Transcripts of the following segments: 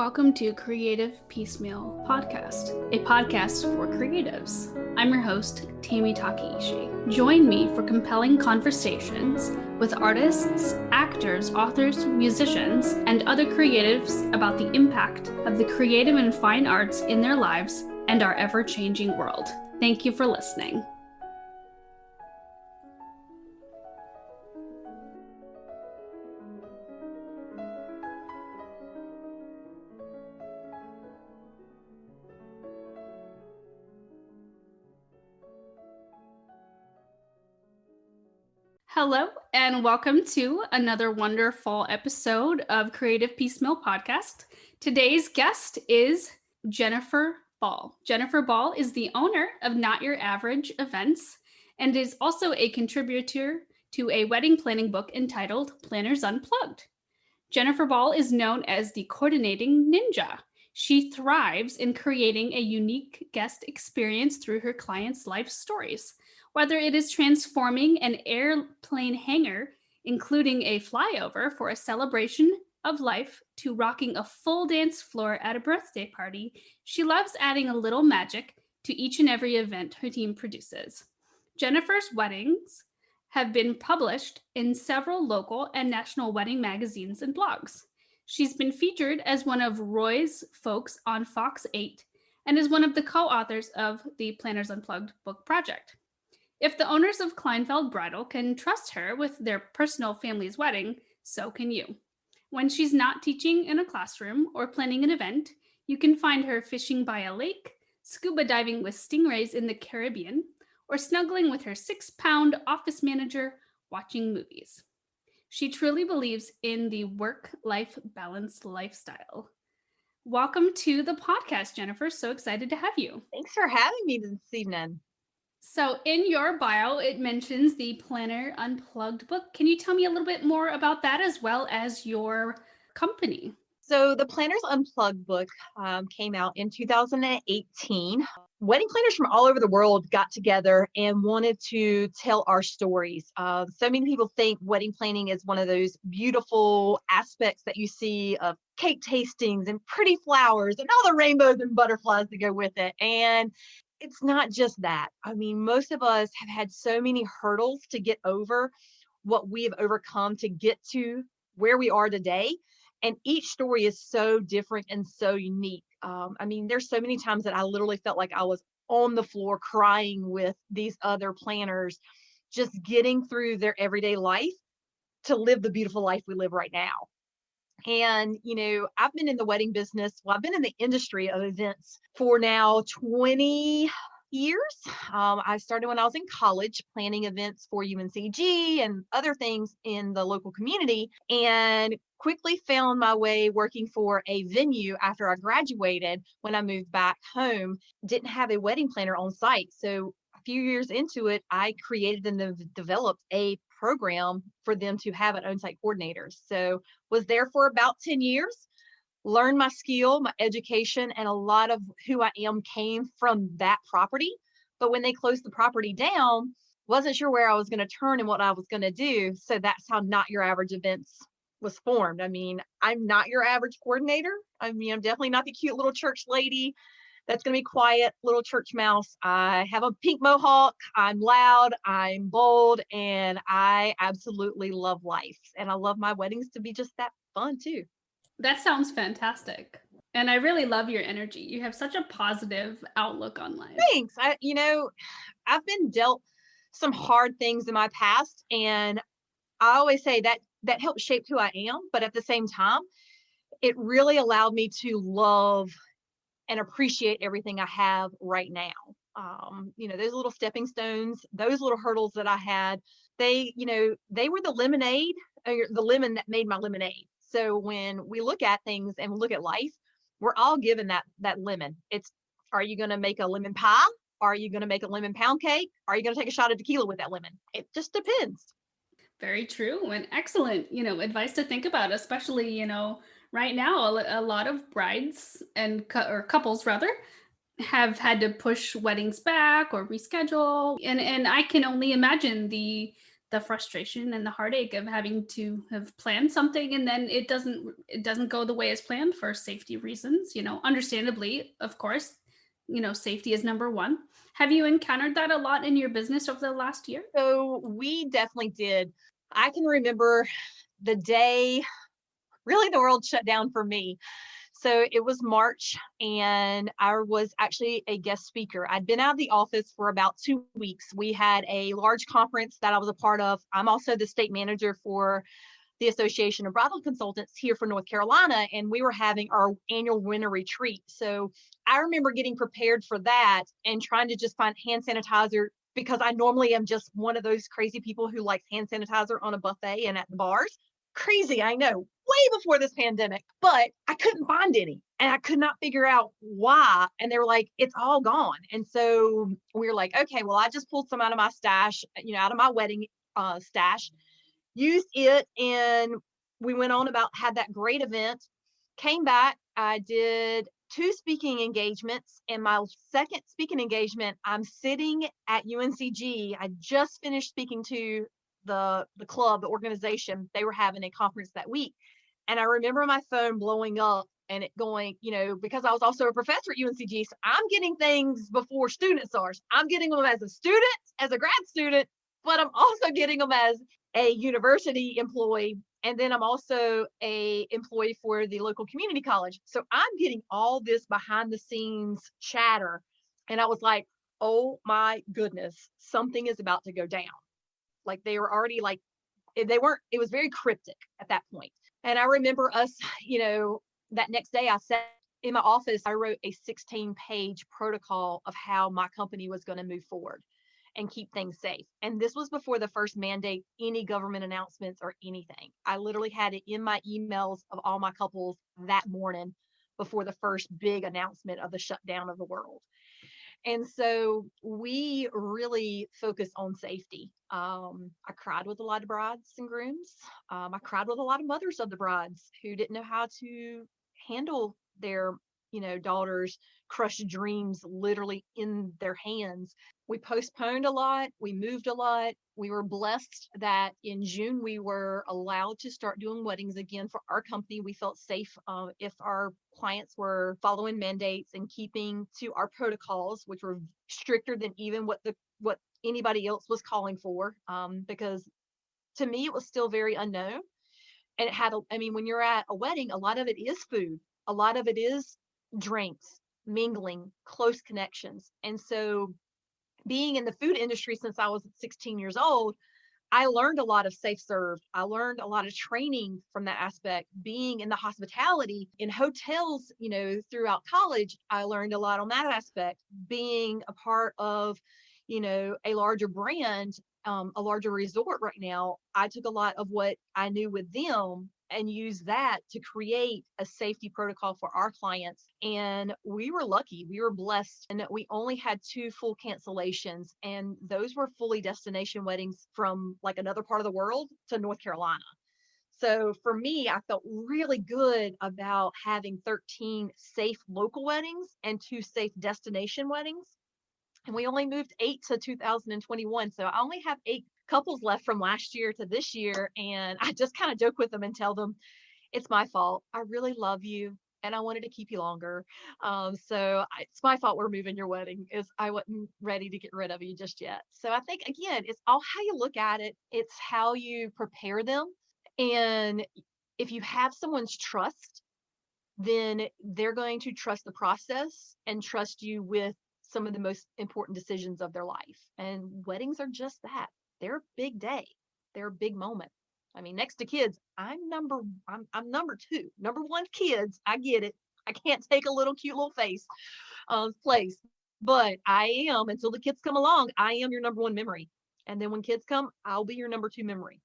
Welcome to Creative Piecemeal Podcast, a podcast for creatives. I'm your host, Tammy Takeishi. Join me for compelling conversations with artists, actors, authors, musicians, and other creatives about the impact of the creative and fine arts in their lives and our ever-changing world. Thank you for listening. Hello, and welcome to another wonderful episode of Creative Piecemeal Podcast. Today's guest is Jennifer Ball. Jennifer Ball is the owner of Not Your Average Events and is also a contributor to a wedding planning book entitled Planners Unplugged. Jennifer Ball is known as the coordinating ninja. She thrives in creating a unique guest experience through her clients' life stories. Whether it is transforming an airplane hangar, including a flyover for a celebration of life, to rocking a full dance floor at a birthday party, she loves adding a little magic to each and every event her team produces. Jennifer's weddings have been published in several local and national wedding magazines and blogs. She's been featured as one of Roy's folks on Fox 8 and is one of the co-authors of the Planners Unplugged book project. If the owners of Kleinfeld Bridal can trust her with their personal family's wedding, so can you. When she's not teaching in a classroom or planning an event, you can find her fishing by a lake, scuba diving with stingrays in the Caribbean, or snuggling with her 6-pound office manager watching movies. She truly believes in the work-life balance lifestyle. Welcome to the podcast, Jennifer. So excited to have you. Thanks for having me this evening. So in your bio, it mentions the Planner Unplugged book. Can you tell me a little bit more about that as well as your company? So the Planners Unplugged book came out in 2018. Wedding planners from all over the world got together and wanted to tell our stories. So many people think wedding planning is one of those beautiful aspects that you see of cake tastings and pretty flowers and all the rainbows and butterflies that go with it. And it's not just that. I mean, most of us have had so many hurdles to get over what we have overcome to get to where we are today. And each story is so different and so unique. I mean, there's so many times that I literally felt like I was on the floor crying with these other planners, just getting through their everyday life to live the beautiful life we live right now. And, you know, I've been in the wedding business. Well, I've been in the industry of events for now 20 years. I started when I was in college planning events for UNCG and other things in the local community, and quickly found my way working for a venue after I graduated. When I moved back home, didn't have a wedding planner on site. So a few years into it, I created and developed a program for them to have an on-site coordinator. So was there for about 10 years, learned my skill, my education, and a lot of who I am came from that property. But when they closed the property down, wasn't sure where I was going to turn and what I was going to do. So that's how Not Your Average Events was formed. I mean, I'm not your average coordinator. I mean, I'm definitely not the cute little church lady that's going to be quiet, little church mouse. I have a pink mohawk. I'm loud, I'm bold, and I absolutely love life. And I love my weddings to be just that fun too. That sounds fantastic. And I really love your energy. You have such a positive outlook on life. Thanks. I've been dealt some hard things in my past, and I always say that helped shape who I am. But at the same time, it really allowed me to love and appreciate everything I have right now. Those little stepping stones, those little hurdles that I had, they were the lemonade, or the lemon that made my lemonade. So when we look at things and look at life, we're all given that lemon. Are you going to make a lemon pie? Are you going to make a lemon pound cake? Are you going to take a shot of tequila with that lemon? It just depends. Very true and excellent, advice to think about, especially, right now, a lot of brides or couples rather have had to push weddings back or reschedule. And I can only imagine the the frustration and the heartache of having to have planned something and then it doesn't go the way as planned for safety reasons, understandably, of course. Safety is number one. Have you encountered that a lot in your business over the last year? So we definitely did. I can remember the day really the world shut down for me. So it was March and I was actually a guest speaker. I'd been out of the office for about 2 weeks. We had a large conference that I was a part of. I'm also the state manager for the Association of Bridal Consultants here for North Carolina, and we were having our annual winter retreat. So I remember getting prepared for that and trying to just find hand sanitizer because I normally am just one of those crazy people who likes hand sanitizer on a buffet and at the bars. Crazy, I know, way before this pandemic, but I couldn't find any and I could not figure out why. And they were like, it's all gone. And so we were like, okay, well, I just pulled some out of my stash, out of my wedding stash, used it. And we went on had that great event, came back. I did 2 speaking engagements, and my second speaking engagement, I'm sitting at UNCG. I just finished speaking to the club, the organization. They were having a conference that week. And I remember my phone blowing up and it going, because I was also a professor at UNCG, so I'm getting things before students are. I'm getting them as a student, as a grad student, but I'm also getting them as a university employee. And then I'm also a employee for the local community college. So I'm getting all this behind the scenes chatter. And I was like, oh my goodness, something is about to go down. Like they were already like, it was very cryptic at that point. And I remember us, that next day I sat in my office, I wrote a 16-page protocol of how my company was going to move forward and keep things safe. And this was before the first mandate, any government announcements or anything. I literally had it in my emails of all my couples that morning before the first big announcement of the shutdown of the world. And so we really focus on safety. I cried with a lot of brides and grooms. I cried with a lot of mothers of the brides who didn't know how to handle their, daughters' crushed dreams literally in their hands. We postponed a lot. We moved a lot. We were blessed that in June, we were allowed to start doing weddings again for our company. We felt safe if our clients were following mandates and keeping to our protocols, which were stricter than even what anybody else was calling for. Because to me, it was still very unknown. And it had, when you're at a wedding, a lot of it is food. A lot of it is drinks, mingling, close connections. And so being in the food industry since I was 16 years old, I learned a lot of safe serve. I learned a lot of training from that aspect. Being in the hospitality in hotels, throughout college, I learned a lot on that aspect. Being a part of, a larger brand, a larger resort right now, I took a lot of what I knew with them and used that to create a safety protocol for our clients. And we were lucky, we were blessed, and that we only had 2 full cancellations. And those were fully destination weddings from like another part of the world to North Carolina. So for me, I felt really good about having 13 safe local weddings and 2 safe destination weddings. And we only moved 8 to 2021. So I only have 8 couples left from last year to this year. And I just kind of joke with them and tell them, it's my fault. I really love you and I wanted to keep you longer. It's my fault we're moving your wedding, is I wasn't ready to get rid of you just yet. So I think, again, it's all how you look at it. It's how you prepare them. And if you have someone's trust, then they're going to trust the process and trust you with some of the most important decisions of their life. And weddings are just that. They're a big day. They're a big moment. Next to kids, I'm number 2. Number 1, kids. I get it. I can't take a little cute little face place, but I am, until the kids come along, I am your number 1 memory. And then when kids come, I'll be your number 2 memory.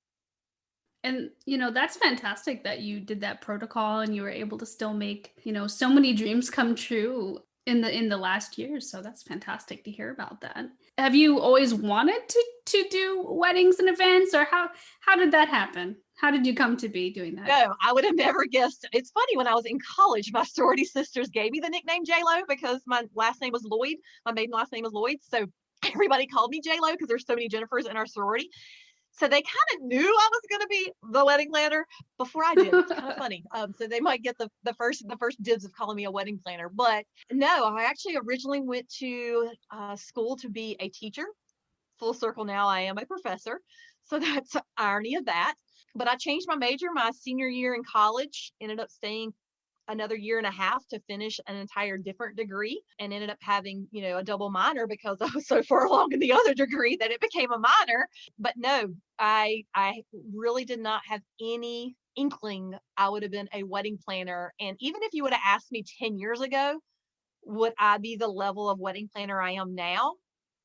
And, that's fantastic that you did that protocol and you were able to still make, so many dreams come true in the last year. So that's fantastic to hear about that. Have you always wanted to do weddings and events, or how did that happen? How did you come to be doing that? No, I would have never guessed. It's funny, when I was in college, my sorority sisters gave me the nickname J-Lo because my last name was Lloyd. My maiden last name is Lloyd. So everybody called me J-Lo because there's so many Jennifers in our sorority. So they kind of knew I was going to be the wedding planner before I did. It's kind of funny. So they might get the first dibs of calling me a wedding planner. But no, I actually originally went to school to be a teacher. Full circle now, I am a professor. So that's the irony of that. But I changed my major my senior year in college, ended up staying another year and a half to finish an entire different degree, and ended up having, a double minor because I was so far along in the other degree that it became a minor. But no, I really did not have any inkling I would have been a wedding planner. And even if you would have asked me 10 years ago, would I be the level of wedding planner I am now?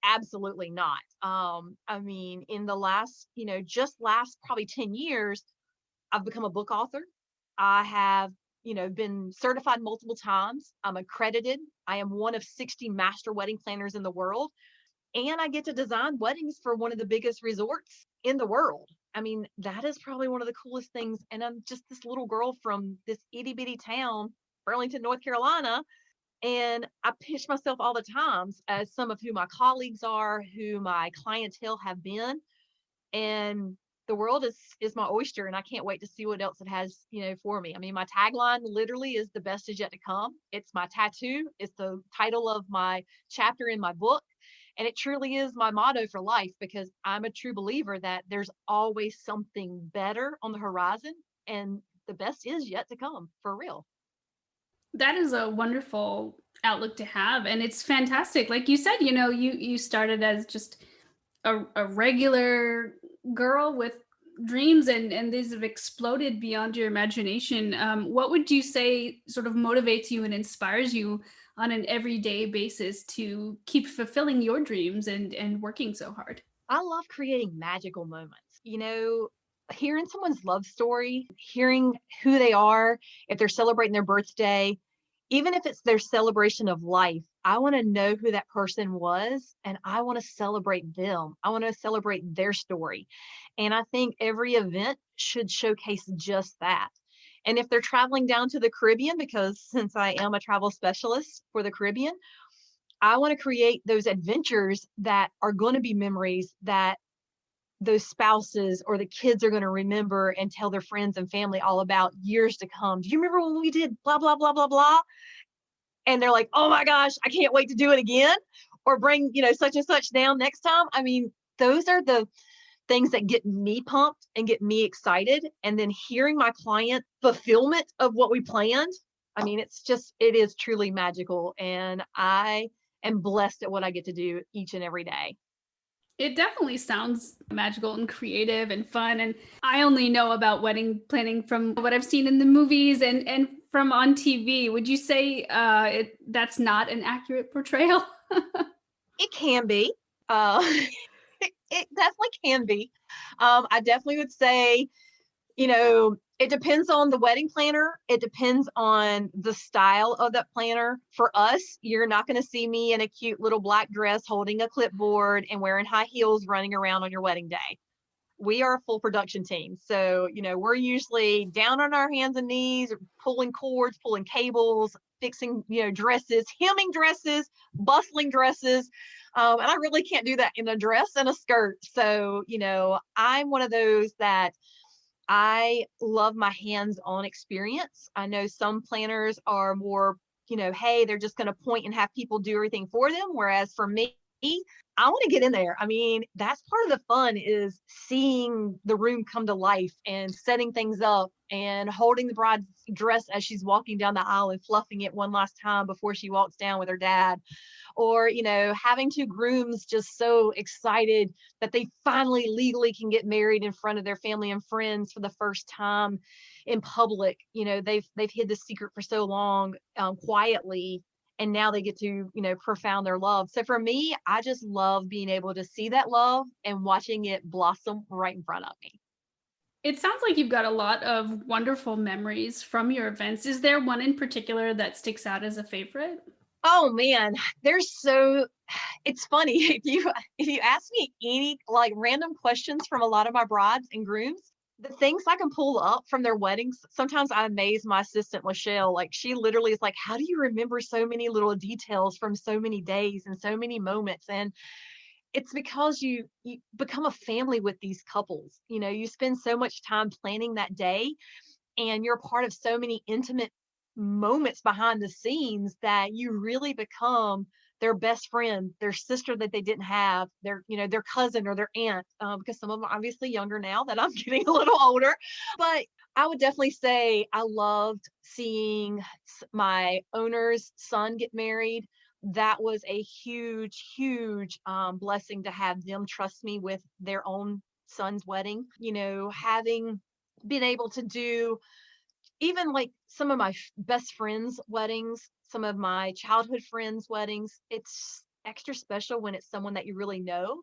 Absolutely not. I mean, in the last, just last probably 10 years, I've become a book author. I have, been certified multiple times. I'm accredited. I am one of 60 master wedding planners in the world. And I get to design weddings for one of the biggest resorts in the world. I mean, that is probably one of the coolest things. And I'm just this little girl from this itty bitty town, Burlington, North Carolina. And I pitch myself all the times as some of who my colleagues are, who my clientele have been. And the world is my oyster, and I can't wait to see what else it has, for me. I mean, my tagline literally is "the best is yet to come." It's my tattoo. It's the title of my chapter in my book. And it truly is my motto for life, because I'm a true believer that there's always something better on the horizon, and the best is yet to come, for real. That is a wonderful outlook to have. And it's fantastic. Like you said, you started as just a regular girl with dreams, and these have exploded beyond your imagination. What would you say sort of motivates you and inspires you on an everyday basis to keep fulfilling your dreams and working so hard? I love creating magical moments. Hearing someone's love story, hearing who they are, if they're celebrating their birthday, even if it's their celebration of life, I want to know who that person was, and I want to celebrate them. I want to celebrate their story. And I think every event should showcase just that. And if they're traveling down to the Caribbean, because since I am a travel specialist for the Caribbean, I want to create those adventures that are going to be memories that those spouses or the kids are going to remember and tell their friends and family all about years to come. Do you remember when we did blah, blah, blah, blah, blah? And they're like, oh my gosh, I can't wait to do it again. Or bring, such and such down next time. I mean, those are the things that get me pumped and get me excited. And then hearing my client fulfillment of what we planned. I mean, it is truly magical. And I am blessed at what I get to do each and every day. It definitely sounds magical and creative and fun. And I only know about wedding planning from what I've seen in the movies and from on TV. Would you say that's not an accurate portrayal? It can be. It definitely can be. I definitely would say, it depends on the wedding planner. It depends on the style of that planner. For us, you're not going to see me in a cute little black dress holding a clipboard and wearing high heels running around on your wedding day. We are a full production team. So, we're usually down on our hands and knees, pulling cords, pulling cables, fixing, dresses, hemming dresses, bustling dresses. And I really can't do that in a dress and a skirt. So, I'm one of those that I love my hands-on experience. I know some planners are more, hey, they're just going to point and have people do everything for them. Whereas for me, I want to get in there. I mean, that's part of the fun, is seeing the room come to life and setting things up and holding the bride's dress as she's walking down the aisle and fluffing it one last time before she walks down with her dad. Or, having two grooms just so excited that they finally legally can get married in front of their family and friends for the first time in public. They've hid the secret for so long, quietly, and now they get to, profound their love. So for me, I just love being able to see that love and watching it blossom right in front of me. It sounds like you've got a lot of wonderful memories from your events. Is there one in particular that sticks out as a favorite? Oh man, it's funny. If you ask me any like random questions from a lot of my brides and grooms, the things I can pull up from their weddings, sometimes I amaze my assistant, Lachelle. Like, she literally is like, how do you remember so many little details from so many days and so many moments? And it's because you become a family with these couples. You spend so much time planning that day, and you're part of so many intimate moments behind the scenes that you really become their best friend, their sister that they didn't have, their cousin or their aunt, because some of them are obviously younger now that I'm getting a little older. But I would definitely say I loved seeing my owner's son get married. That was a huge, huge blessing to have them trust me with their own son's wedding. Having been able to do even like some of my best friends' weddings, some of my childhood friends' weddings, it's extra special when it's someone that you really know.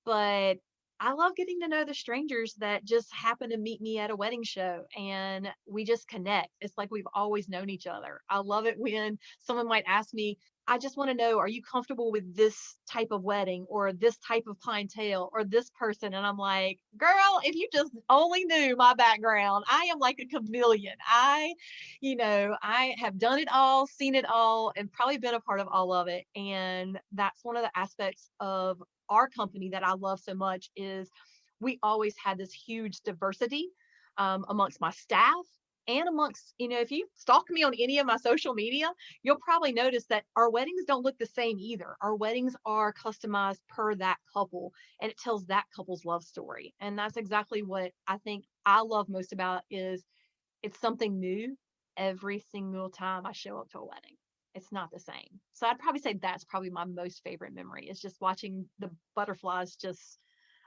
But I love getting to know the strangers that just happen to meet me at a wedding show and we just connect. It's like we've always known each other. I love it when someone might ask me, I just want to know, are you comfortable with this type of wedding or this type of clientele or this person? And I'm like, girl, if you just only knew my background, I am like a chameleon. I have done it all, seen it all, and probably been a part of all of it. And that's one of the aspects of our company that I love so much is we always had this huge diversity amongst my staff and amongst, if you stalk me on any of my social media, you'll probably notice that our weddings don't look the same either. Our weddings are customized per that couple, and it tells that couple's love story. And that's exactly what I think I love most about is it's something new every single time I show up to a wedding. It's not the same. So I'd probably say that's probably my most favorite memory is just watching the butterflies just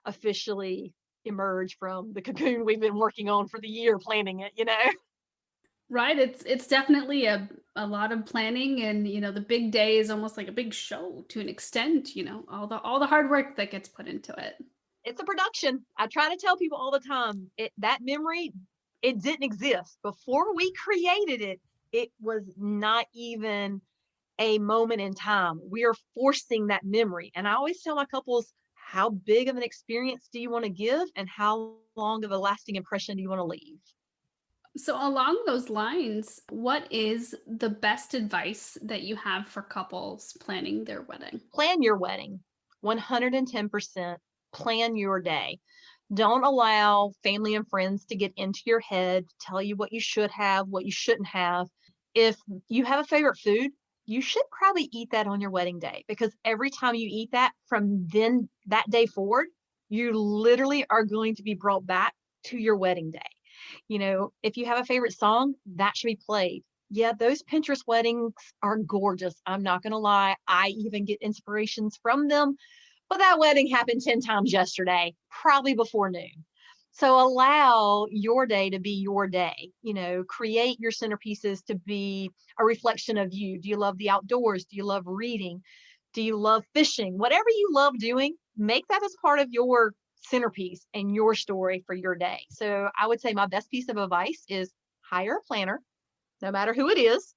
officially emerge from the cocoon we've been working on for the year planning it. Right. It's definitely a lot of planning, and the big day is almost like a big show to an extent, all the hard work that gets put into it. It's a production. I try to tell people all the time, that memory, it didn't exist. Before we created it, it was not even a moment in time. We are forcing that memory. And I always tell my couples, how big of an experience do you want to give and how long of a lasting impression do you want to leave? So along those lines, what is the best advice that you have for couples planning their wedding? Plan your wedding. 110% plan your day. Don't allow family and friends to get into your head, tell you what you should have, what you shouldn't have. If you have a favorite food, you should probably eat that on your wedding day, because every time you eat that from then that day forward, you literally are going to be brought back to your wedding day. If you have a favorite song, that should be played. Yeah, those Pinterest weddings are gorgeous. I'm not going to lie. I even get inspirations from them. But that wedding happened 10 times yesterday, probably before noon. So allow your day to be your day. Create your centerpieces to be a reflection of you. Do you love the outdoors? Do you love reading? Do you love fishing? Whatever you love doing, make that as part of your centerpiece and your story for your day. So I would say my best piece of advice is hire a planner, no matter who it is,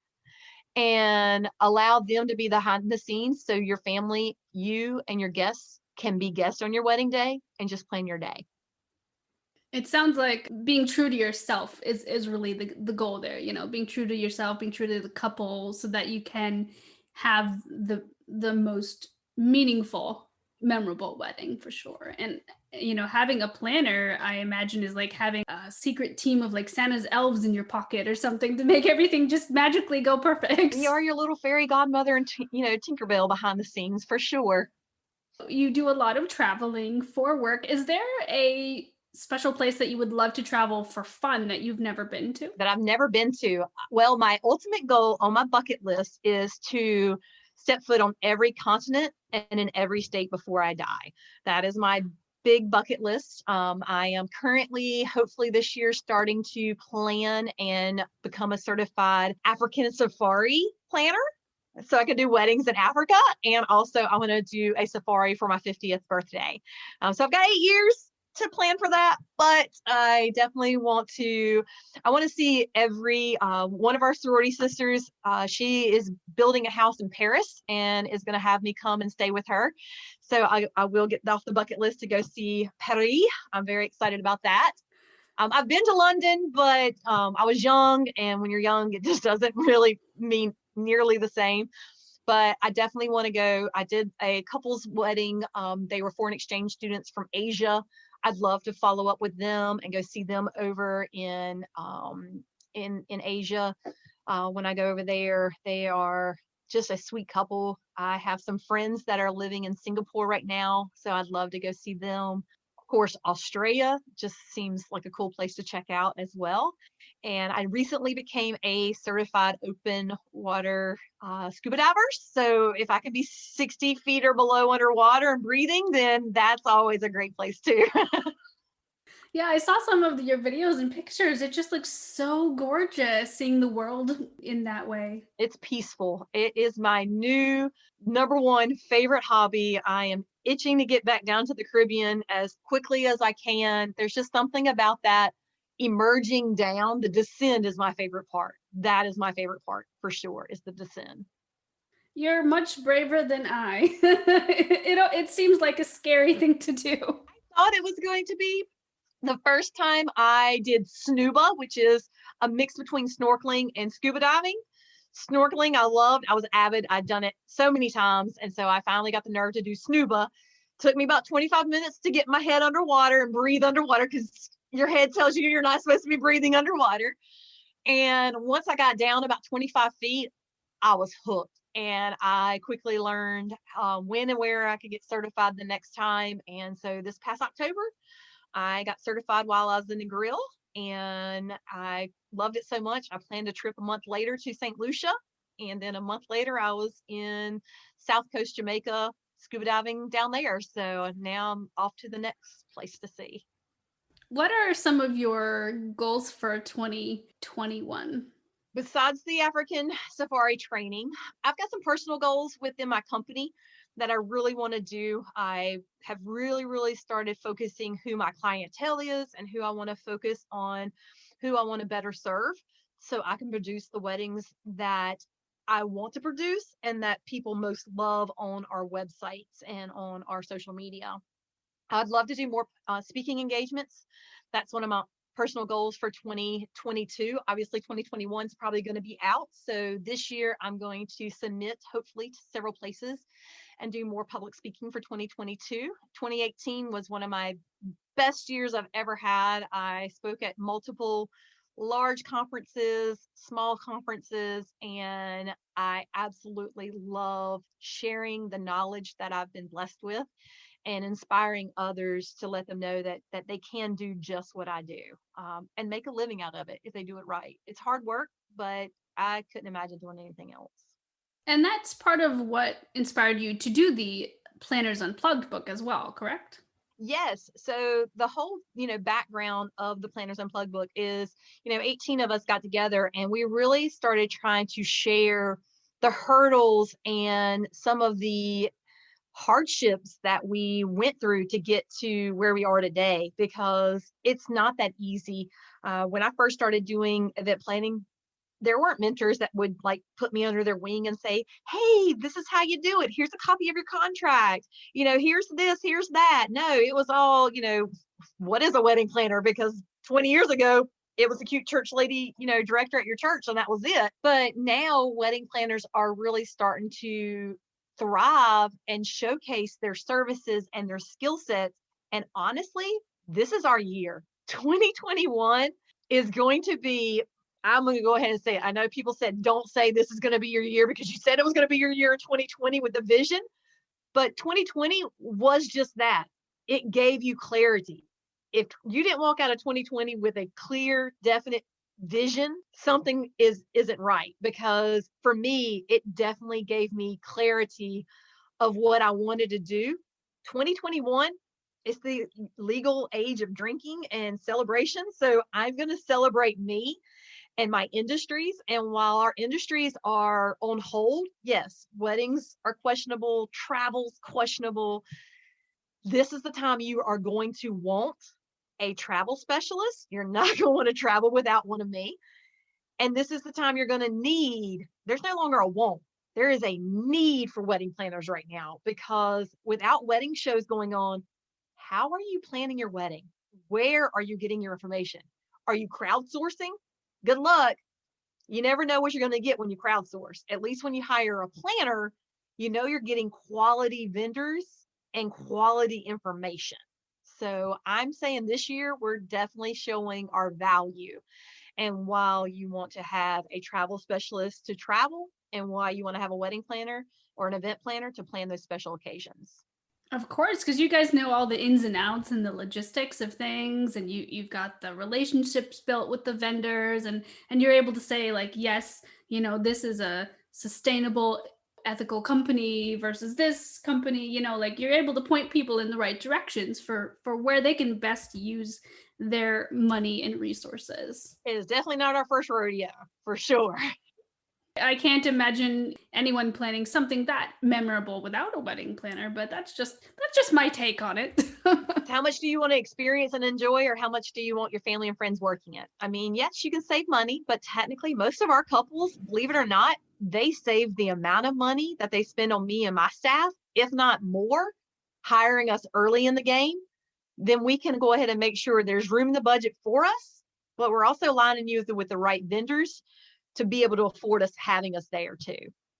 and allow them to be behind the scenes so your family, you and your guests can be guests on your wedding day and just plan your day. It sounds like being true to yourself is really the goal there, being true to yourself, being true to the couple so that you can have the most meaningful, memorable wedding for sure. And having a planner, I imagine, is like having a secret team of like Santa's elves in your pocket or something to make everything just magically go perfect. You are your little fairy godmother and Tinkerbell behind the scenes for sure. You do a lot of traveling for work. Is there a special place that you would love to travel for fun that you've never been to? That I've never been to. Well, my ultimate goal on my bucket list is to step foot on every continent and in every state before I die. That is my big bucket list. I am currently, hopefully this year, starting to plan and become a certified African safari planner. So I could do weddings in Africa. And also I want to do a safari for my 50th birthday. So I've got 8 years to plan for that, but I definitely want to see every one of our sorority sisters. She is building a house in Paris and is going to have me come and stay with her. So I will get off the bucket list to go see Paris. I'm very excited about that. I've been to London, but I was young, and when you're young, it just doesn't really mean nearly the same. but I definitely want to go. I did a couple's wedding. They were foreign exchange students from Asia. I'd love to follow up with them and go see them over in Asia. When I go over there, they are just a sweet couple. I have some friends that are living in Singapore right now, so I'd love to go see them. Of course, Australia just seems like a cool place to check out as well. And I recently became a certified open water scuba diver. So if I can be 60 feet or below underwater and breathing, then that's always a great place too. Yeah, I saw some of your videos and pictures. It just looks so gorgeous seeing the world in that way. It's peaceful. It is my new number one favorite hobby. I am itching to get back down to the Caribbean as quickly as I can. There's just something about that emerging down. The descent is my favorite part. That is my favorite part for sure, is the descent. You're much braver than I. It seems like a scary thing to do. I thought it was going to be. The first time I did snuba, which is a mix between snorkeling and scuba diving. Snorkeling, I loved. I was avid. I'd done it so many times. And so I finally got the nerve to do snuba. Took me about 25 minutes to get my head underwater and breathe underwater because your head tells you you're not supposed to be breathing underwater. And once I got down about 25 feet, I was hooked. And I quickly learned when and where I could get certified the next time. And so this past October, I got certified while I was in the grill, and I loved it so much. I planned a trip a month later to St. Lucia, and then a month later I was in South Coast Jamaica scuba diving down there. So now I'm off to the next place to see. What are some of your goals for 2021? Besides the African safari training, I've got some personal goals within my company that I really want to do. I have really started focusing who my clientele is and who I want to focus on, who I want to better serve so I can produce the weddings that I want to produce and that people most love on our websites and on our social media. I'd love to do more speaking engagements. That's one of my personal goals for 2022. Obviously, 2021 is probably going to be out. So this year, I'm going to submit, hopefully, to several places and do more public speaking for 2022. 2018 was one of my best years I've ever had. I spoke at multiple large conferences, small conferences, and I absolutely love sharing the knowledge that I've been blessed with and inspiring others to let them know that they can do just what I do and make a living out of it if they do it right. It's hard work, but I couldn't imagine doing anything else. And that's part of what inspired you to do the Planners Unplugged book as well, correct? Yes. So the whole, background of the Planners Unplugged book is, 18 of us got together and we really started trying to share the hurdles and some of the hardships that we went through to get to where we are today, because it's not that easy. When I first started doing event planning, there weren't mentors that would put me under their wing and say, hey, this is how you do it. Here's a copy of your contract. Here's this, here's that. No, it was all, what is a wedding planner? Because 20 years ago, it was a cute church lady, director at your church, and that was it. But now wedding planners are really starting to thrive and showcase their services and their skill sets. And honestly, this is our year. 2021 is going to be, I'm going to go ahead and say it. I know people said, don't say this is going to be your year because you said it was going to be your year in 2020 with the vision. But 2020 was just that. It gave you clarity. If you didn't walk out of 2020 with a clear, definite vision, something isn't right. Because for me, it definitely gave me clarity of what I wanted to do. 2021 is the legal age of drinking and celebration. So I'm going to celebrate me and my industries. And while our industries are on hold, yes, weddings are questionable, travel's questionable. This is the time you are going to want a travel specialist. You're not going to want to travel without one of me. And this is the time you're going to need, there's no longer a want. There is a need for wedding planners right now, because without wedding shows going on, how are you planning your wedding? Where are you getting your information? Are you crowdsourcing? Good luck. You never know what you're going to get when you crowdsource. At least when you hire a planner, you know you're getting quality vendors and quality information. So I'm saying this year, we're definitely showing our value. And while you want to have a travel specialist to travel, and why you want to have a wedding planner or an event planner to plan those special occasions. Of course, because you guys know all the ins and outs and the logistics of things, and you've got the relationships built with the vendors, and you're able to say like, yes, this is a sustainable, ethical company versus this company. Like you're able to point people in the right directions for where they can best use their money and resources. It is definitely not our first rodeo, for sure. I can't imagine anyone planning something that memorable without a wedding planner, but that's just my take on it. How much do you want to experience and enjoy, or how much do you want your family and friends working it? I mean, yes, you can save money, but technically most of our couples, believe it or not, they save the amount of money that they spend on me and my staff, if not more, hiring us early in the game. Then we can go ahead and make sure there's room in the budget for us, but we're also aligning you with the right vendors to be able to afford us having us there too.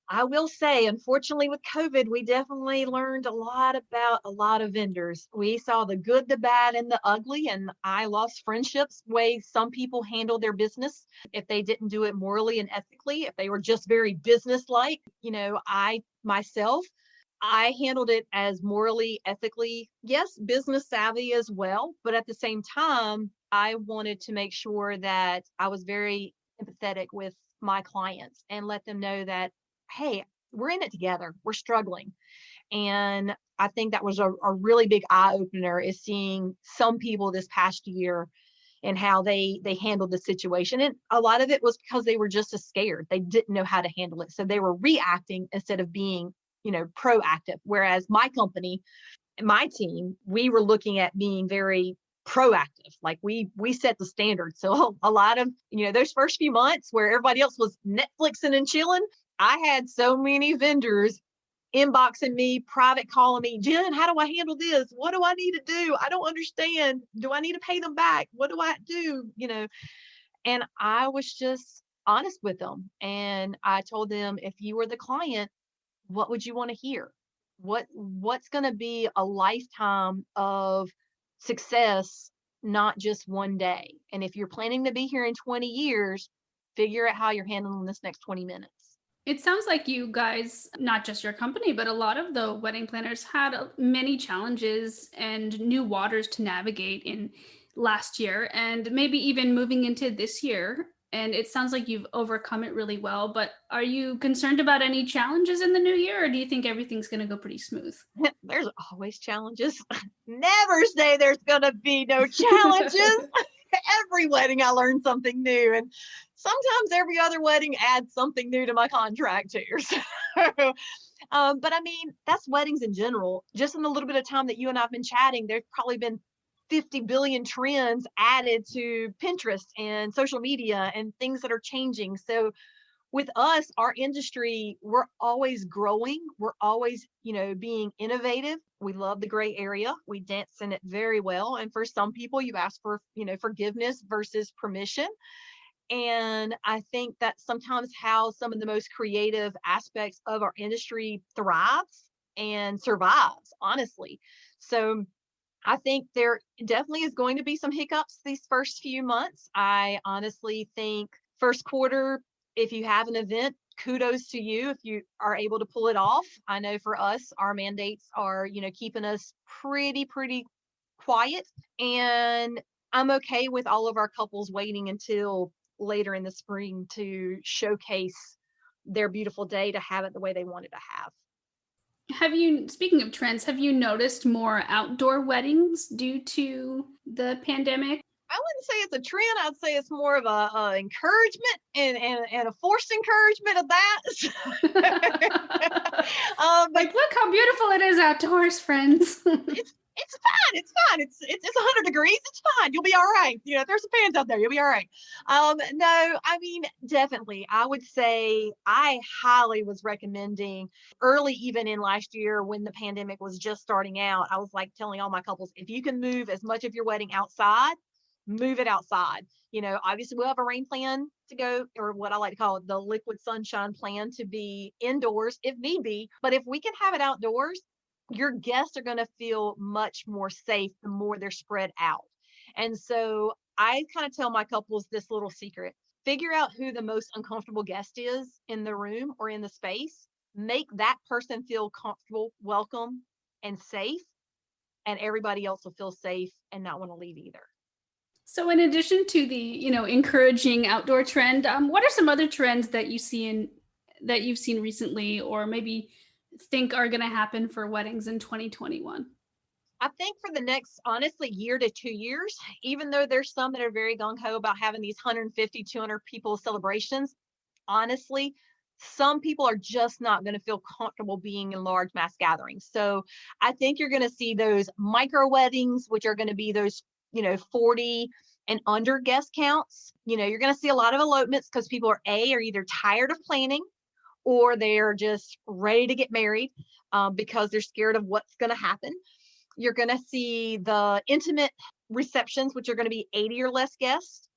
I will say, unfortunately, with COVID, we definitely learned a lot about a lot of vendors. We saw the good, the bad, and the ugly, and I lost friendships way some people handled their business. If they didn't do it morally and ethically, if they were just very business-like, I myself, I handled it as morally, ethically, yes, business savvy as well. But at the same time, I wanted to make sure that I was very empathetic with my clients and let them know that, hey, we're in it together. We're struggling. And I think that was a really big eye opener, is seeing some people this past year and how they handled the situation. And a lot of it was because they were just as scared. They didn't know how to handle it. So they were reacting instead of being, proactive. Whereas my company, my team, we were looking at being very proactive. Like we set the standard. So a lot of, those first few months where everybody else was Netflixing and chilling, I had so many vendors inboxing me, private calling me, Jen, how do I handle this? What do I need to do? I don't understand. Do I need to pay them back? What do I do? And I was just honest with them. And I told them, if you were the client, what would you want to hear? What's going to be a lifetime of success, not just one day? And if you're planning to be here in 20 years, figure out how you're handling this next 20 minutes. It sounds like you guys, not just your company, but a lot of the wedding planners had many challenges and new waters to navigate in last year, and maybe even moving into this year. And it sounds like you've overcome it really well, but are you concerned about any challenges in the new year, or do you think everything's going to go pretty smooth? There's always challenges. Never say there's going to be no challenges. Every wedding I learn something new, and sometimes every other wedding adds something new to my contract too. So, but I mean, that's weddings in general. Just in the little bit of time that you and I've been chatting, there's probably been 50 billion trends added to Pinterest and social media and things that are changing. So with us, our industry, we're always growing. We're always, being innovative. We love the gray area. We dance in it very well. And for some people, you ask for, forgiveness versus permission. And I think that's sometimes how some of the most creative aspects of our industry thrives and survives, honestly. So I think there definitely is going to be some hiccups these first few months. I honestly think first quarter, if you have an event, kudos to you if you are able to pull it off. I know for us, our mandates are, keeping us pretty quiet. And I'm okay with all of our couples waiting until later in the spring to showcase their beautiful day, to have it the way they wanted to have. Speaking of trends, have you noticed more outdoor weddings due to the pandemic? I wouldn't say it's a trend. I'd say it's more of a encouragement and a forced encouragement of that. Like, look how beautiful it is outdoors, friends. It's fine. It's fine. It's 100 degrees. It's fine. You'll be all right. If there's some fans out there, you'll be all right. No, I mean, definitely. I would say I highly was recommending early, even in last year when the pandemic was just starting out. I was like telling all my couples, if you can move as much of your wedding outside, move it outside. Obviously we'll have a rain plan to go, or what I like to call it, the liquid sunshine plan, to be indoors if need be. But if we can have it outdoors, your guests are going to feel much more safe the more they're spread out. And so I kind of tell my couples this little secret: figure out who the most uncomfortable guest is in the room or in the space, make that person feel comfortable, welcome, and safe, and everybody else will feel safe and not want to leave either. So in addition to the, encouraging outdoor trend, what are some other trends that you've seen recently, or maybe think are going to happen for weddings in 2021? I think for the next, honestly, year to 2 years, even though there's some that are very gung-ho about having these 150, 200 people celebrations, honestly, some people are just not going to feel comfortable being in large mass gatherings. So I think you're going to see those micro weddings, which are going to be those, 40 and under guest counts. You're going to see a lot of elopements because people are either tired of planning, or they're just ready to get married because they're scared of what's going to happen. You're going to see the intimate receptions, which are going to be 80 or less guests.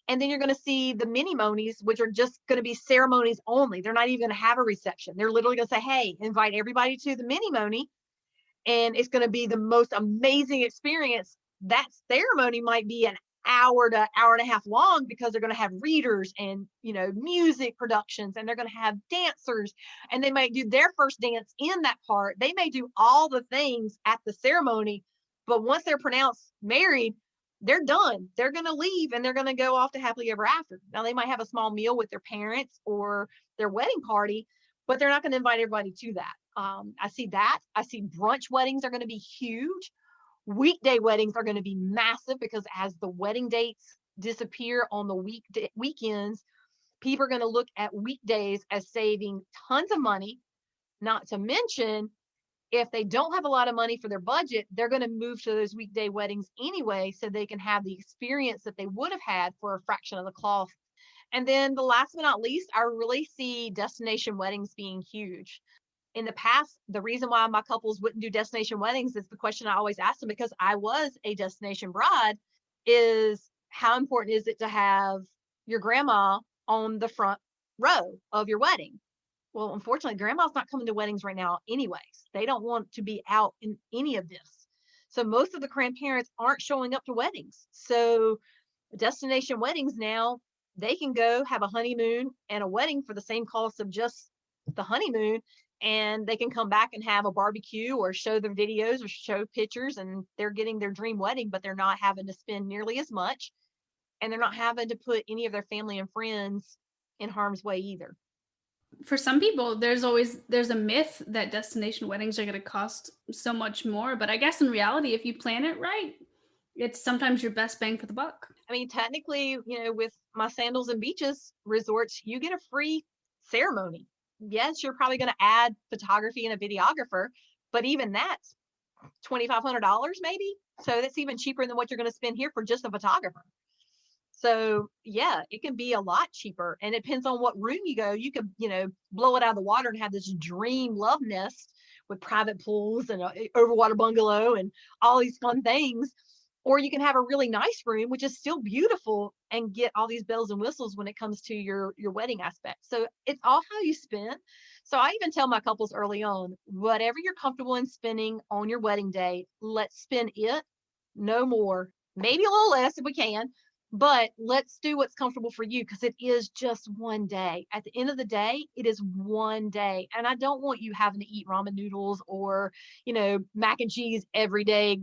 And then you're going to see the mini monies, which are just going to be ceremonies only. They're not even going to have a reception. They're literally going to say, hey, invite everybody to the mini moni. And it's going to be the most amazing experience. That ceremony might be an hour to hour and a half long, because they're going to have readers and, music productions, and they're going to have dancers, and they might do their first dance in that part. They may do all the things at the ceremony, but once they're pronounced married, they're done. They're going to leave and they're going to go off to happily ever after. Now, they might have a small meal with their parents or their wedding party, but they're not going to invite everybody to that. I see that. I see brunch weddings are going to be huge. Weekday weddings are going to be massive, because as the wedding dates disappear on the weekends, people are going to look at weekdays as saving tons of money. Not to mention, if they don't have a lot of money for their budget, they're going to move to those weekday weddings anyway, so they can have the experience that they would have had for a fraction of the cost. And then the last but not least, I really see destination weddings being huge. In the past, the reason why my couples wouldn't do destination weddings is the question I always ask them, because I was a destination bride, is how important is it to have your grandma on the front row of your wedding? Well, unfortunately, grandma's not coming to weddings right now anyways. They don't want to be out in any of this. So most of the grandparents aren't showing up to weddings. So destination weddings now, they can go have a honeymoon and a wedding for the same cost of just the honeymoon, and they can come back and have a barbecue or show their videos or show pictures, and they're getting their dream wedding, but they're not having to spend nearly as much, and they're not having to put any of their family and friends in harm's way either. For some people, there's a myth that destination weddings are going to cost so much more, but I guess in reality, if you plan it right, it's sometimes your best bang for the buck. I mean, technically, with my Sandals and Beaches resorts, you get a free ceremony. Yes, you're probably going to add photography and a videographer, but even that's $2,500 maybe. So that's even cheaper than what you're going to spend here for just a photographer. So yeah, it can be a lot cheaper, and it depends on what room you go. You could, blow it out of the water and have this dream love nest with private pools and an overwater bungalow and all these fun things. Or you can have a really nice room, which is still beautiful, and get all these bells and whistles when it comes to your wedding aspect. So it's all how you spend. So I even tell my couples early on, whatever you're comfortable in spending on your wedding day, let's spend it, no more, maybe a little less if we can, but let's do what's comfortable for you, because it is just one day. At the end of the day, it is one day. And I don't want you having to eat ramen noodles or, mac and cheese every day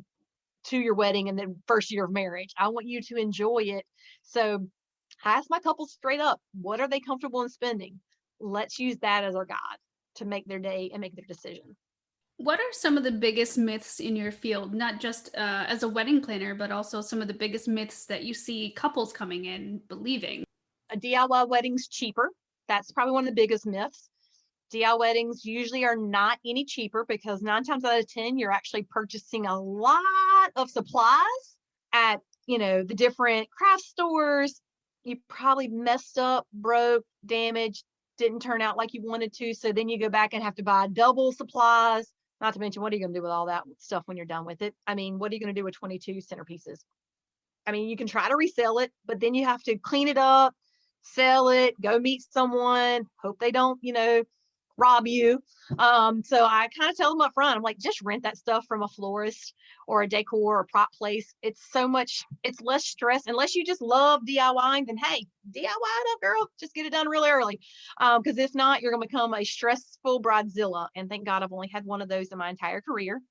to your wedding and then first year of marriage. I want you to enjoy it. So I ask my couples straight up, what are they comfortable in spending? Let's use that as our guide to make their day and make their decision. What are some of the biggest myths in your field, not just as a wedding planner, but also some of the biggest myths that you see couples coming in believing? A DIY wedding's cheaper. That's probably one of the biggest myths. DIY weddings usually are not any cheaper, because 9 times out of 10, you're actually purchasing a lot of supplies at, the different craft stores. You probably messed up, broke, damaged, didn't turn out like you wanted to. So then you go back and have to buy double supplies. Not to mention, what are you going to do with all that stuff when you're done with it? I mean, what are you going to do with 22 centerpieces? I mean, you can try to resell it, but then you have to clean it up, sell it, go meet someone, hope they don't, rob you. So I kind of tell them up front, I'm like, just rent that stuff from a florist or a decor or prop place. It's less stress. Unless you just love DIYing, then hey, DIY it up, girl. Just get it done really early. Because if not, you're going to become a stressful bridezilla. And thank God I've only had one of those in my entire career.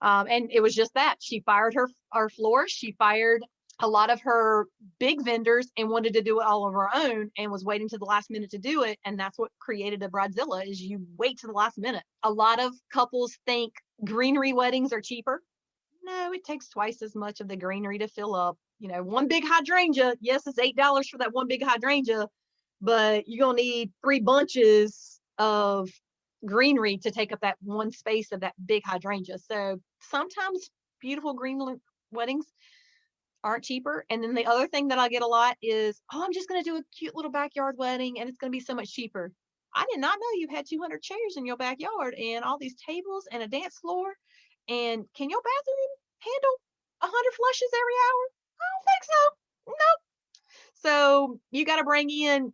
And it was just that. She fired our florist. She fired a lot of her big vendors and wanted to do it all of her own and was waiting to the last minute to do it. And that's what created a bridezilla, is you wait to the last minute. A lot of couples think greenery weddings are cheaper. No, it takes twice as much of the greenery to fill up. One big hydrangea, yes, it's $8 for that one big hydrangea, but you're going to need 3 bunches of greenery to take up that one space of that big hydrangea. So sometimes beautiful green weddings aren't cheaper. And then the other thing that I get a lot is, oh, I'm just going to do a cute little backyard wedding and it's going to be so much cheaper. I did not know you had 200 chairs in your backyard and all these tables and a dance floor. And can your bathroom handle 100 flushes every hour? I don't think so. Nope. So you got to bring in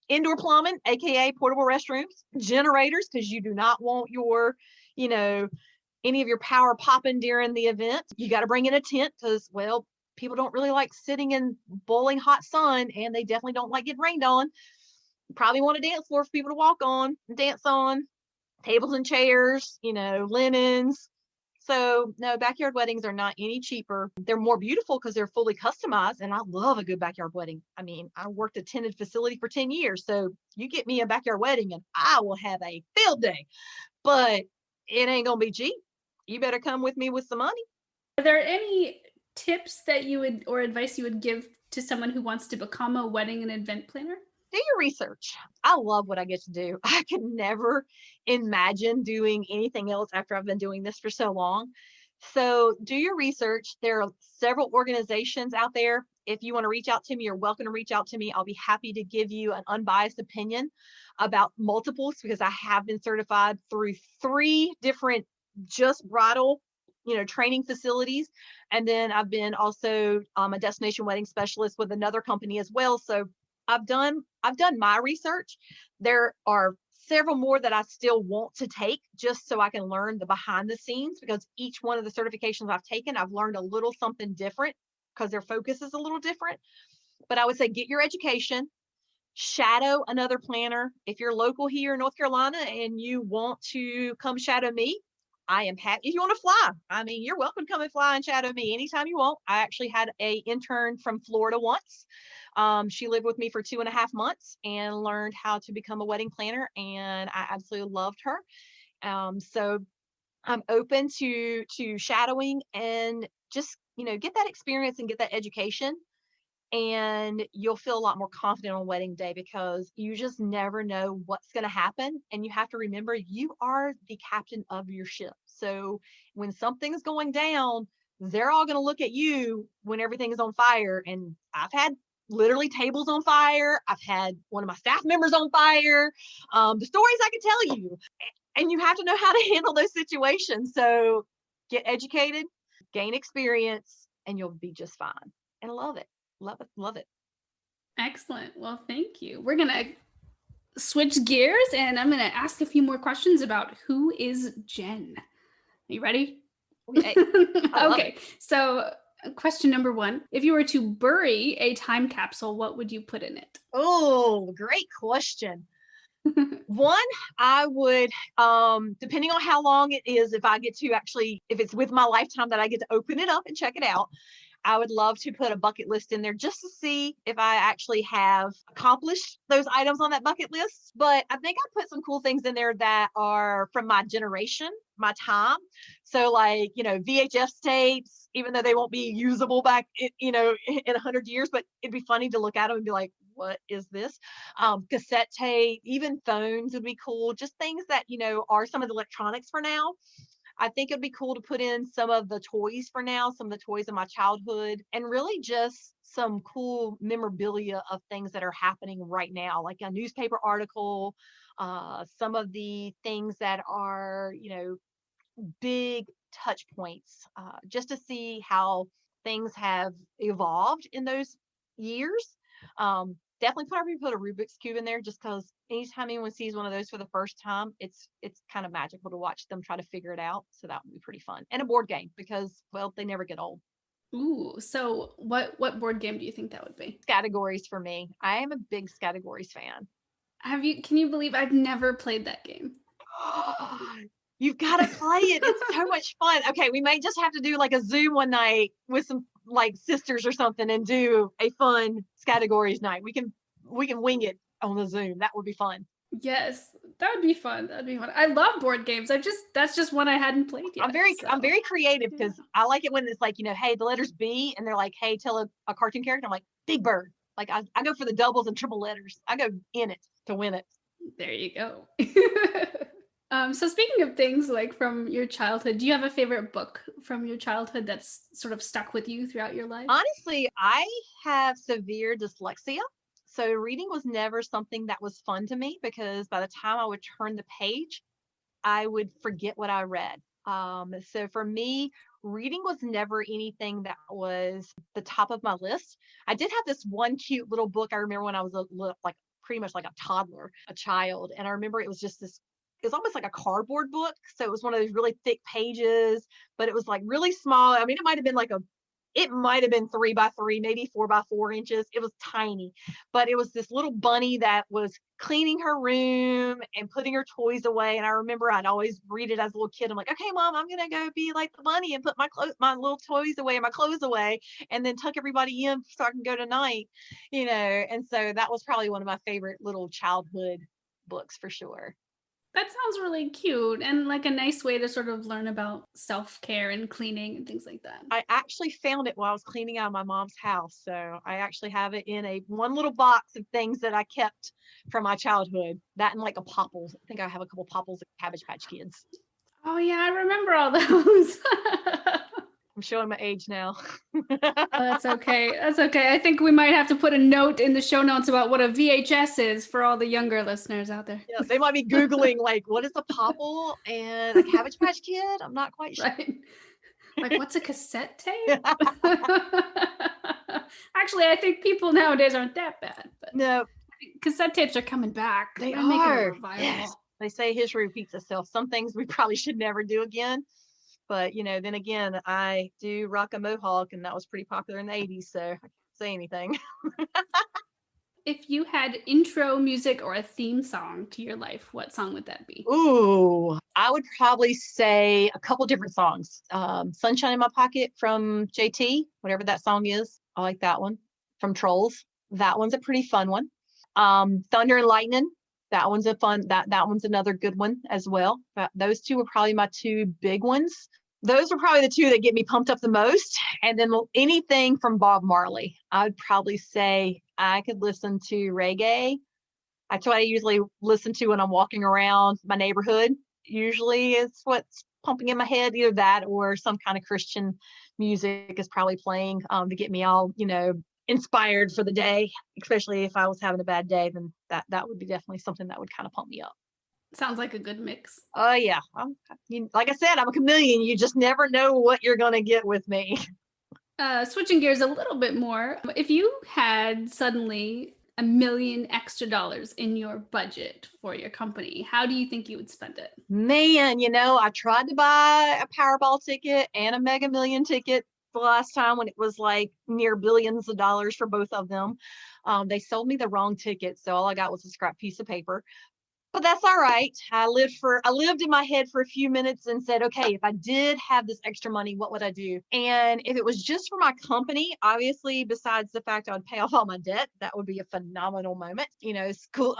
indoor plumbing, aka portable restrooms, generators, because you do not want your, any of your power popping during the event. You got to bring in a tent because, well, people don't really like sitting in boiling hot sun, and they definitely don't like getting rained on. You probably want a dance floor for people to walk on and dance on, tables and chairs, linens. So no, backyard weddings are not any cheaper. They're more beautiful because they're fully customized, and I love a good backyard wedding. I mean, I worked a tenanted facility for 10 years, so you get me a backyard wedding and I will have a field day, but it ain't gonna be cheap. You better come with me with some money. Are there any tips that you would, or advice you would give to someone who wants to become a wedding and event planner? Do your research. I love what I get to do. I could never imagine doing anything else after I've been doing this for so long. So do your research. There are several organizations out there. If you want to reach out to me, you're welcome to reach out to me. I'll be happy to give you an unbiased opinion about multiples, because I have been certified through 3 different just bridal training facilities. And then I've been also a destination wedding specialist with another company as well. So I've done my research. There are several more that I still want to take just so I can learn the behind the scenes, because each one of the certifications I've taken, I've learned a little something different because their focus is a little different. But I would say get your education, shadow another planner. If you're local here in North Carolina and you want to come shadow me, I am happy. If you want to fly, I mean, you're welcome to come and fly and shadow me anytime you want. I actually had an intern from Florida once. She lived with me for 2.5 months and learned how to become a wedding planner, and I absolutely loved her. So I'm open to shadowing and just, get that experience and get that education. And you'll feel a lot more confident on wedding day, because you just never know what's going to happen. And you have to remember, you are the captain of your ship. So when something's going down, they're all going to look at you when everything is on fire. And I've had literally tables on fire. I've had one of my staff members on fire. The stories I can tell you. And you have to know how to handle those situations. So get educated, gain experience, and you'll be just fine. And love it. Love it. Love it. Excellent. Well, thank you. We're going to switch gears and I'm going to ask a few more questions about who is Jen. Are you ready? Okay. Okay. So question number 1, if you were to bury a time capsule, what would you put in it? Oh, great question. One, I would, depending on how long it is, if it's with my lifetime that I get to open it up and check it out, I would love to put a bucket list in there just to see if I actually have accomplished those items on that bucket list. But I think I put some cool things in there that are from my generation, my time. So like, VHS tapes, even though they won't be usable back, in 100 years, but it'd be funny to look at them and be like, what is this? Cassette tape, even phones would be cool. Just things that, are some of the electronics for now. I think it'd be cool to put in some of the toys for now, some of the toys of my childhood, and really just some cool memorabilia of things that are happening right now, like a newspaper article, some of the things that are, big touch points, just to see how things have evolved in those years. Definitely probably put a Rubik's Cube in there just because anytime anyone sees one of those for the first time, it's kind of magical to watch them try to figure it out. So that would be pretty fun. And a board game because, well, they never get old. Ooh, so what board game do you think that would be? Categories for me. I am a big categories fan. Can you believe I've never played that game? You've got to play it. It's so much fun. Okay, we may just have to do like a Zoom one night with some like sisters or something and do a fun categories night. We can wing it on the Zoom. That would be fun. Yes, that would be fun. That'd be fun. I love board games. That's just one I hadn't played yet. I'm very creative because I like it when it's like, hey, the letters B, and they're like, hey, tell a cartoon character. I'm like, Big Bird. Like I go for the doubles and triple letters. I go in it to win it. There you go. So speaking of things like from your childhood, do you have a favorite book from your childhood that's sort of stuck with you throughout your life? Honestly, I have severe dyslexia. So reading was never something that was fun to me because by the time I would turn the page, I would forget what I read. So for me, reading was never anything that was the top of my list. I did have this one cute little book I remember when I was like pretty much like a toddler, a child. And I remember it was just this, it was almost like a cardboard book. So it was one of those really thick pages, but it was like really small. I mean, it might have been 3 by 3, maybe 4 by 4 inches. It was tiny, but it was this little bunny that was cleaning her room and putting her toys away. And I remember I'd always read it as a little kid. I'm like, okay, Mom, I'm going to go be like the bunny and put my little toys away and my clothes away and then tuck everybody in so I can go tonight, And so that was probably one of my favorite little childhood books for sure. That sounds really cute and like a nice way to sort of learn about self-care and cleaning and things like that. I actually found it while I was cleaning out my mom's house. So I actually have it in one little box of things that I kept from my childhood. That and like a Popples. I think I have a couple Popples of Cabbage Patch Kids. Oh yeah, I remember all those. I'm showing my age now. That's okay. That's okay. I think we might have to put a note in the show notes about what a VHS is for all the younger listeners out there. Yeah, they might be Googling like, what is a Popple and a Cabbage Patch Kid? I'm not quite sure. Right. Like, what's a cassette tape? Actually, I think people nowadays aren't that bad. But no. Cassette tapes are coming back. They are. Yes. They say history repeats itself. Some things we probably should never do again. But, then again, I do rock a mohawk, and that was pretty popular in the 80s, so I can't say anything. If you had intro music or a theme song to your life, what song would that be? Ooh, I would probably say a couple different songs. Sunshine in My Pocket from JT, whatever that song is. I like that one. From Trolls. That one's a pretty fun one. Thunder and Lightning. That one's that one's another good one as well. Those two are probably my two big ones. Those are probably the two that get me pumped up the most. And then anything from Bob Marley. I would probably say I could listen to reggae. That's what I usually listen to when I'm walking around my neighborhood. Usually it's what's pumping in my head, either that or some kind of Christian music is probably playing to get me all, inspired for the day, especially if I was having a bad day, then that would be definitely something that would kind of pump me up. Sounds like a good mix. Oh yeah. Like I said, I'm a chameleon. You just never know what you're going to get with me. Switching gears a little bit more, if you had suddenly $1 million extra in your budget for your company, how do you think you would spend it? Man, I tried to buy a Powerball ticket and a Mega Million ticket the last time when it was like near billions of dollars for both of them. They sold me the wrong ticket, so all I got was a scrap piece of paper. But that's all right. I lived in my head for a few minutes and said, okay, if I did have this extra money, what would I do? And if it was just for my company, obviously, besides the fact I would pay off all my debt, that would be a phenomenal moment. School,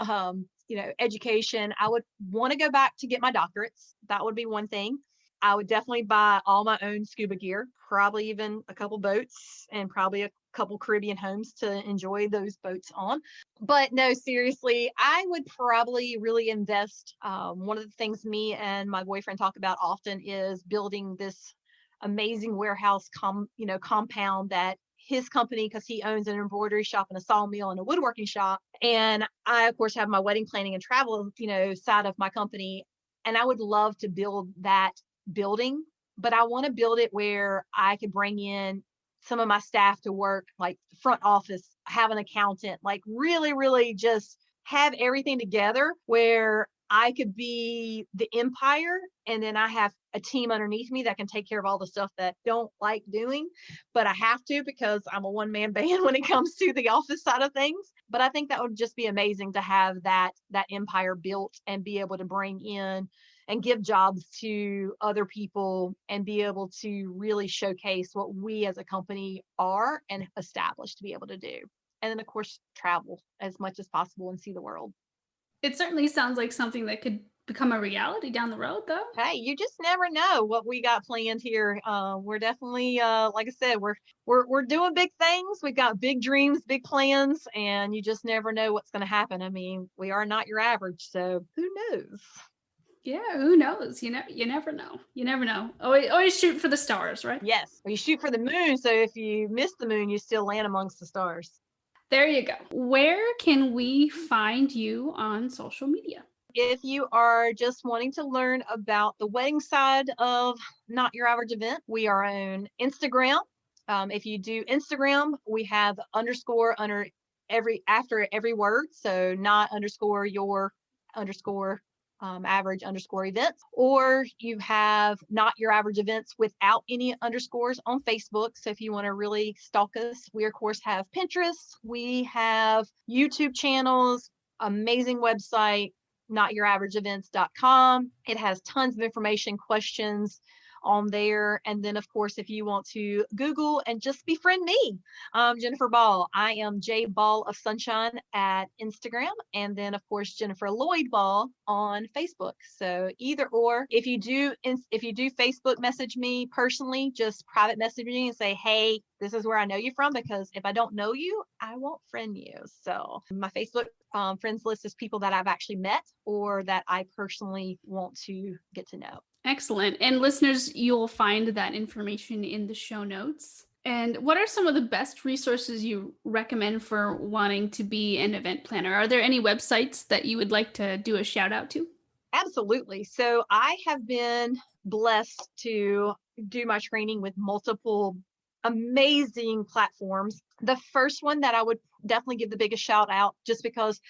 education. I would want to go back to get my doctorates. That would be one thing. I would definitely buy all my own scuba gear, probably even a couple boats and probably a couple Caribbean homes to enjoy those boats on. But no, seriously, I would probably really invest. One of the things me and my boyfriend talk about often is building this amazing warehouse compound that his company, because he owns an embroidery shop and a sawmill and a woodworking shop. And I, of course, have my wedding planning and travel, side of my company. And I would love to build that building, but I want to build it where I could bring in some of my staff to work like front office, have an accountant, like really, really just have everything together where I could be the empire and then I have a team underneath me that can take care of all the stuff that I don't like doing, but I have to because I'm a one-man band when it comes to the office side of things. But I think that would just be amazing to have that empire built and be able to bring in and give jobs to other people and be able to really showcase what we as a company are and establish to be able to do. And then, of course, travel as much as possible and see the world. It certainly sounds like something that could become a reality down the road, though. Hey, you just never know what we got planned here. We're definitely, like I said, we're doing big things. We've got big dreams, big plans, and you just never know what's going to happen. I mean, we are not your average, so who knows? Yeah, who knows? You never know. You never know. Always shoot for the stars, right? Yes, well, you shoot for the moon, so if you miss the moon, you still land amongst the stars. There you go. Where can we find you on social media? If you are just wanting to learn about the wedding side of Not Your Average Event, we are on Instagram. If you do Instagram, we have underscore under after every word. So not underscore your underscore average underscore events, or you have Not Your Average Events without any underscores on Facebook. So if you want to really stalk us, we of course have Pinterest, we have YouTube channels, amazing website, notyouraverage.events.com. It has tons of information, questions on there. And then, of course, if you want to Google and just befriend me, Jennifer Ball. I am J Ball of Sunshine at Instagram. And then, of course, Jennifer Lloyd Ball on Facebook. So either or, if you do Facebook message me personally, just private message me and say, hey, this is where I know you from, because if I don't know you, I won't friend you. So my Facebook friends list is people that I've actually met or that I personally want to get to know. Excellent. And listeners, you'll find that information in the show notes. And what are some of the best resources you recommend for wanting to be an event planner? Are there any websites that you would like to do a shout out to? Absolutely. So I have been blessed to do my training with multiple amazing platforms. The first one that I would definitely give the biggest shout out, just because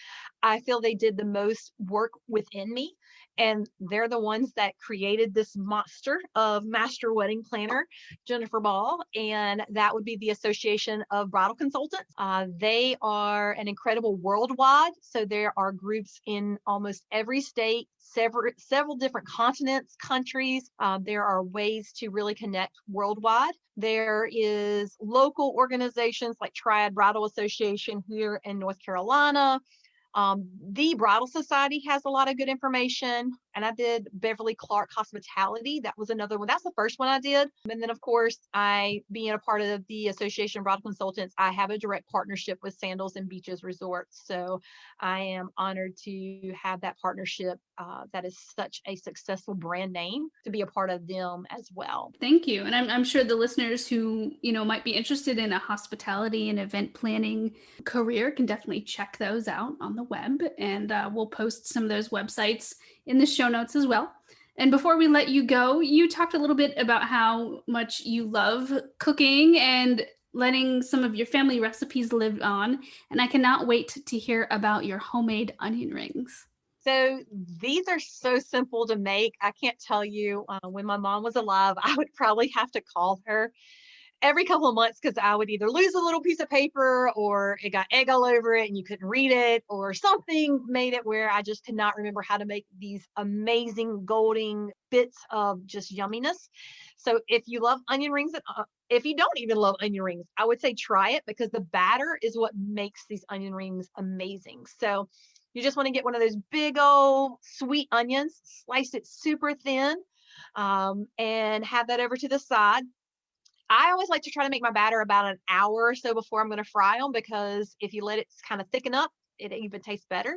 I feel they did the most work within me. And they're the ones that created this monster of master wedding planner, Jennifer Ball. And that would be the Association of Bridal Consultants. They are an incredible worldwide. So there are groups in almost every state, several different continents, countries. There are ways to really connect worldwide. There is local organizations like Triad Bridal Association here in North Carolina. The Bridal Society has a lot of good information. And I did Beverly Clark Hospitality. That was another one. That's the first one I did. And then, of course, being a part of the Association of Bridal Consultants, I have a direct partnership with Sandals and Beaches Resorts. So I am honored to have that partnership. That is such a successful brand name, to be a part of them as well. Thank you. And I'm sure the listeners who, might be interested in a hospitality and event planning career can definitely check those out on the web. And we'll post some of those websites in the show notes as well. And before we let you go, you talked a little bit about how much you love cooking and letting some of your family recipes live on. And I cannot wait to hear about your homemade onion rings. So these are so simple to make. I can't tell you, when my mom was alive, I would probably have to call her every couple of months because I would either lose a little piece of paper or it got egg all over it and you couldn't read it, or something made it where I just could not remember how to make these amazing golden bits of just yumminess. So if you love onion rings, if you don't even love onion rings, I would say try it, because the batter is what makes these onion rings amazing. So you just want to get one of those big old sweet onions, slice it super thin, and have that over to the side. I always like to try to make my batter about an hour or so before I'm going to fry them, because if you let it kind of thicken up, it even tastes better.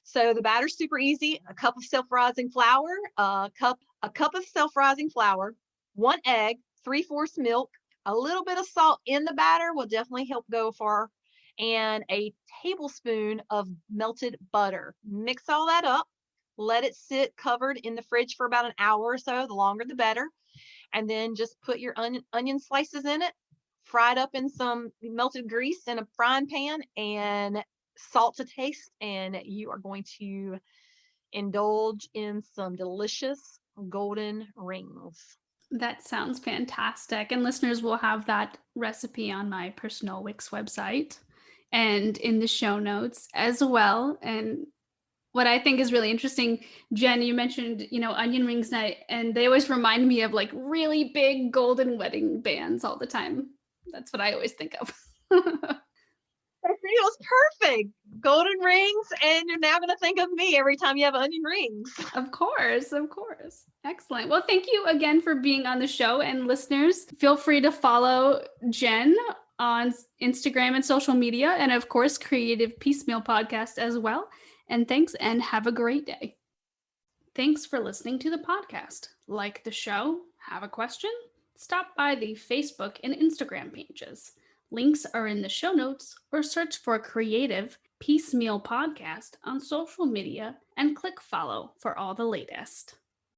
So the batter's super easy. A cup of self-rising flour, a cup of self-rising flour, 1 egg, 3/4 milk, a little bit of salt in the batter will definitely help go far, and a tablespoon of melted butter. Mix all that up. Let it sit covered in the fridge for about an hour or so. The longer, the better. And then just put your onion slices in it, fried up in some melted grease in a frying pan, and salt to taste, and you are going to indulge in some delicious golden rings. That sounds fantastic. And listeners will have that recipe on my personal Wix website and in the show notes as well. And what I think is really interesting, Jen, you mentioned, onion rings night, and they always remind me of like really big golden wedding bands all the time. That's what I always think of. It was perfect. Golden rings, and you're now going to think of me every time you have onion rings. Of course. Excellent. Well, thank you again for being on the show. And listeners, feel free to follow Jen on Instagram and social media. And of course, Creative Piecemeal Podcast as well. And thanks, and have a great day. Thanks for listening to the podcast. Like the show? Have a question? Stop by the Facebook and Instagram pages. Links are in the show notes, or search for Creative Piecemeal Podcast on social media and click follow for all the latest.